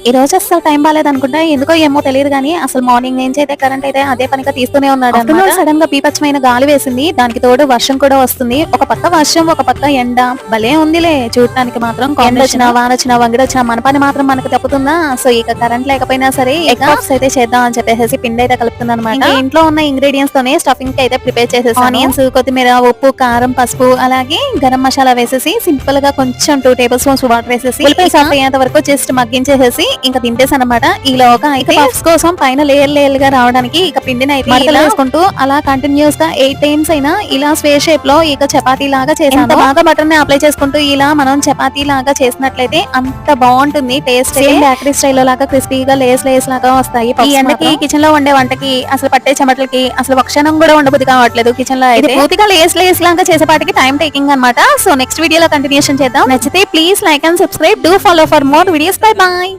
ఈ రోజు అసలు టైం బాలేదనుకుంటా. ఎందుకో ఏమో తెలియదు గానీ అసలు మార్నింగ్ నుంచి అయితే కరెంట్ అయితే అదే పనిగా తీస్తూనే ఉన్నాడు. సడన్ గా బీభత్సమైన గాలి వేసింది. దానికి తోడు వర్షం కూడా వస్తుంది. ఒక పక్క వర్షం, ఒక పక్క ఎండ. భలే ఉందిలే చూడటానికి మాత్రం. ఎండ వచ్చినా, వాన వచ్చినా, వంగడి వచ్చినా మన పని మాత్రం మనకు తప్పుతుందా? సో ఇక కరెంట్ లేకపోయినా సరే ఎగ్ పఫ్స్ అయితే చేద్దాం అని చెప్పేసి పిండి అయితే కలుపుతుంది అనమాట. ఇంట్లో ఉన్న ఇంగ్రీడియంట్స్ తోనే స్టఫింగ్ అయితే ప్రిపేర్ చేసేసి ఆనియన్స్, కొత్తిమీర, ఉప్పు, కారం, పసుపు అలాగే గరం మసాలా వేసేసి సింపుల్ గా కొంచెం 2 టేబుల్ స్పూన్స్ వాటర్ వేసేసి ఉల్లిపాయ సాఫ్ట్ అయ్యేంత వరకు జస్ట్ మగ్గించేసేసి ఇంకా దింపేసి అనమాట. ఈలోగా అయితే పఫ్స్ కోసం పైన లేయర్ లేయర్ గా రావడానికి ఇక పిండిని అయితే ఇలా వేసుకుంటూ అలా కంటిన్యూస్ గా 8 టైమ్స్ అయినా ఇలా స్క్వేర్ షేప్ లో ఇక చపాతీ లాగా చేసాను. బాగా బటర్ ని అప్లై చేసుకుంటూ ఇలా మనం చపాతీ లాగా చేసినట్లయితే అంత బాగుంటుంది టేస్ట్. బేకరీ స్టైల్ లాగా క్రిస్పీగా లేస్ లేస్ లాగా వస్తాయి. ఈ ఎండకి కిచెన్ లో వండే వంటకి అసలు పట్టే చెమటలకి అసలు ఒక క్షణం కూడా ఉండబుద్ధి కావట్లేదు. కిచెన్ లో అయితే పూర్తిగా లేస్ లేస్ లాగా చేసేపాటికి టైం టేకింగ్ అనమాట. సో నెక్స్ట్ వీడియోలో కంటిన్యూషన్ చేద్దాం. నచ్చితే please like and subscribe. Do follow for more videos. Bye bye.